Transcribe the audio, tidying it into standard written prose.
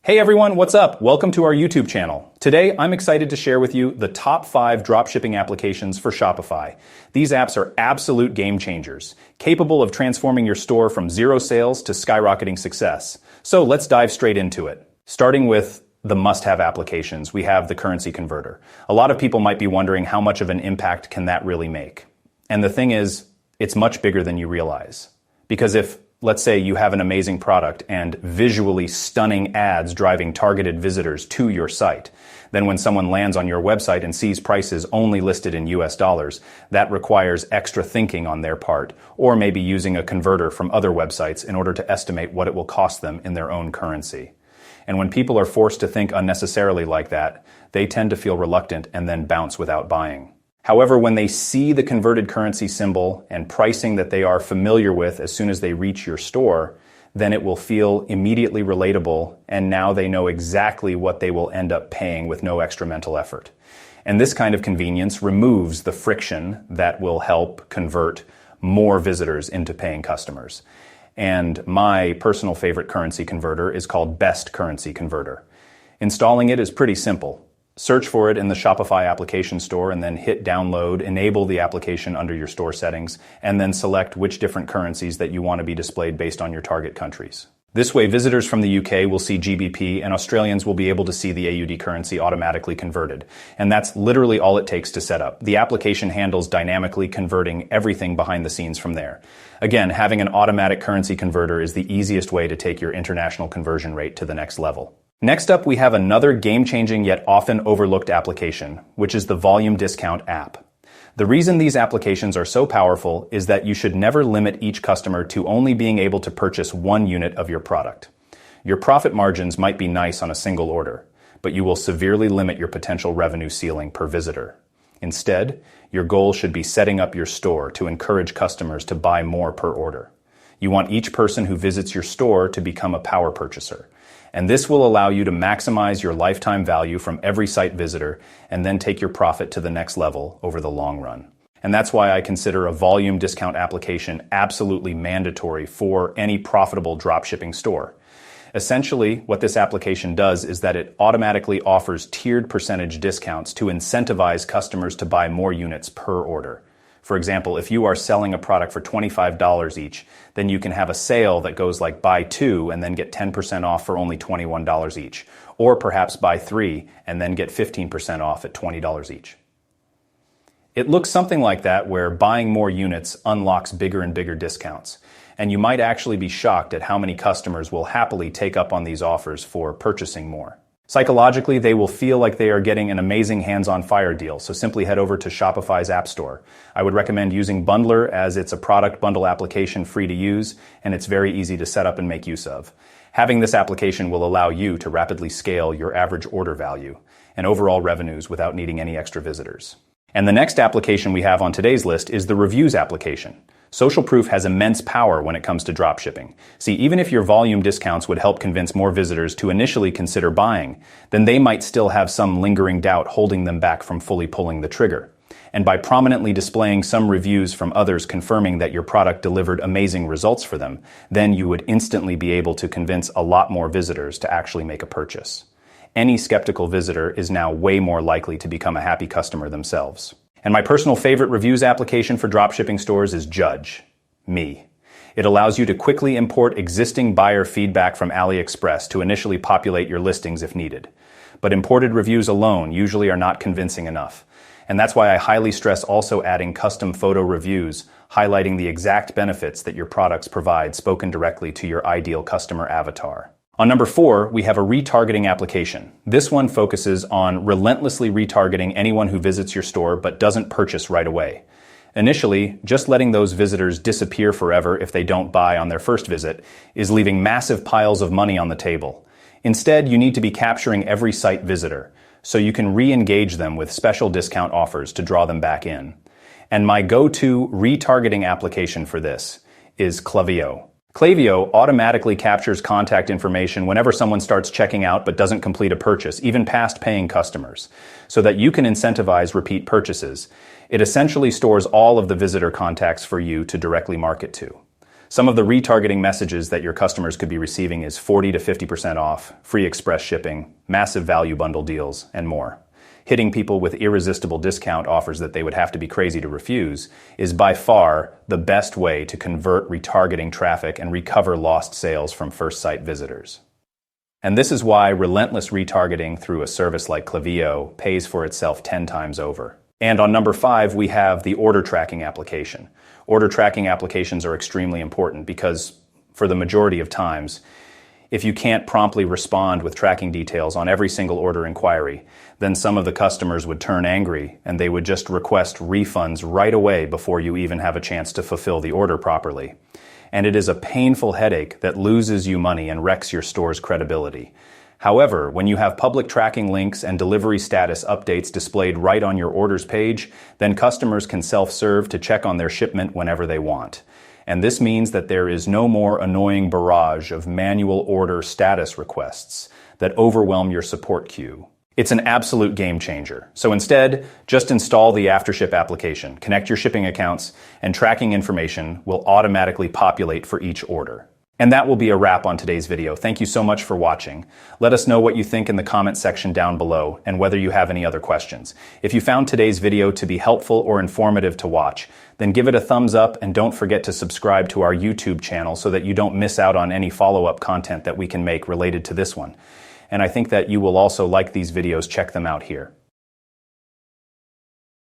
Hey everyone, what's up? Welcome to our YouTube channel. Today, I'm excited to share with you the top 5 dropshipping applications for Shopify. These apps are absolute game changers, capable of transforming your store from zero sales to skyrocketing success. So let's dive straight into it. Starting with the must-have applications, we have the currency converter. A lot of people might be wondering how much of an impact can that really make? And the thing is, it's much bigger than you realize. Because if let's say you have an amazing product and visually stunning ads driving targeted visitors to your site. Then when someone lands on your website and sees prices only listed in US dollars, that requires extra thinking on their part, or maybe using a converter from other websites in order to estimate what it will cost them in their own currency. And when people are forced to think unnecessarily like that, they tend to feel reluctant and then bounce without buying. However, when they see the converted currency symbol and pricing that they are familiar with as soon as they reach your store, then it will feel immediately relatable, and now they know exactly what they will end up paying with no extra mental effort. And this kind of convenience removes the friction that will help convert more visitors into paying customers. And my personal favorite currency converter is called Best Currency Converter. Installing it is pretty simple. Search for it in the Shopify application store and then hit download, enable the application under your store settings, and then select which different currencies that you want to be displayed based on your target countries. This way, visitors from the UK will see GBP and Australians will be able to see the AUD currency automatically converted. And that's literally all it takes to set up. The application handles dynamically converting everything behind the scenes from there. Again, having an automatic currency converter is the easiest way to take your international conversion rate to the next level. Next up, we have another game-changing yet often overlooked application, which is the Volume Discount app. The reason these applications are so powerful is that you should never limit each customer to only being able to purchase one unit of your product. Your profit margins might be nice on a single order, but you will severely limit your potential revenue ceiling per visitor. Instead, your goal should be setting up your store to encourage customers to buy more per order. You want each person who visits your store to become a power purchaser. And this will allow you to maximize your lifetime value from every site visitor and then take your profit to the next level over the long run. And that's why I consider a volume discount application absolutely mandatory for any profitable dropshipping store. Essentially, what this application does is that it automatically offers tiered percentage discounts to incentivize customers to buy more units per order. For example, if you are selling a product for $25 each, then you can have a sale that goes like buy 2 and then get 10% off for only $21 each. Or perhaps buy 3 and then get 15% off at $20 each. It looks something like that, where buying more units unlocks bigger and bigger discounts. And you might actually be shocked at how many customers will happily take up on these offers for purchasing more. Psychologically, they will feel like they are getting an amazing hands-on fire deal, so simply head over to Shopify's App Store. I would recommend using Bundler, as it's a product bundle application free to use, and it's very easy to set up and make use of. Having this application will allow you to rapidly scale your average order value and overall revenues without needing any extra visitors. And the next application we have on today's list is the Reviews application. Social proof has immense power when it comes to dropshipping. See, even if your volume discounts would help convince more visitors to initially consider buying, then they might still have some lingering doubt holding them back from fully pulling the trigger. And by prominently displaying some reviews from others confirming that your product delivered amazing results for them, then you would instantly be able to convince a lot more visitors to actually make a purchase. Any skeptical visitor is now way more likely to become a happy customer themselves. And my personal favorite reviews application for dropshipping stores is Judge Me. It allows you to quickly import existing buyer feedback from AliExpress to initially populate your listings if needed. But imported reviews alone usually are not convincing enough. And that's why I highly stress also adding custom photo reviews, highlighting the exact benefits that your products provide spoken directly to your ideal customer avatar. On number 4, we have a retargeting application. This one focuses on relentlessly retargeting anyone who visits your store but doesn't purchase right away. Initially, just letting those visitors disappear forever if they don't buy on their first visit is leaving massive piles of money on the table. Instead, you need to be capturing every site visitor, so you can re-engage them with special discount offers to draw them back in. And my go-to retargeting application for this is Klaviyo. Klaviyo automatically captures contact information whenever someone starts checking out but doesn't complete a purchase, even past paying customers, so that you can incentivize repeat purchases. It essentially stores all of the visitor contacts for you to directly market to. Some of the retargeting messages that your customers could be receiving is 40 to 50% off, free express shipping, massive value bundle deals, and more. Hitting people with irresistible discount offers that they would have to be crazy to refuse is by far the best way to convert retargeting traffic and recover lost sales from first-site visitors. And this is why relentless retargeting through a service like Klaviyo pays for itself 10 times over. And on number 5, we have the order tracking application. Order tracking applications are extremely important because, for the majority of times, if you can't promptly respond with tracking details on every single order inquiry, then some of the customers would turn angry and they would just request refunds right away before you even have a chance to fulfill the order properly. And it is a painful headache that loses you money and wrecks your store's credibility. However, when you have public tracking links and delivery status updates displayed right on your orders page, then customers can self-serve to check on their shipment whenever they want. And this means that there is no more annoying barrage of manual order status requests that overwhelm your support queue. It's an absolute game changer. So instead, just install the AfterShip application, connect your shipping accounts, and tracking information will automatically populate for each order. And that will be a wrap on today's video. Thank you so much for watching. Let us know what you think in the comment section down below and whether you have any other questions. If you found today's video to be helpful or informative to watch, then give it a thumbs up and don't forget to subscribe to our YouTube channel so that you don't miss out on any follow-up content that we can make related to this one. And I think that you will also like these videos. Check them out here.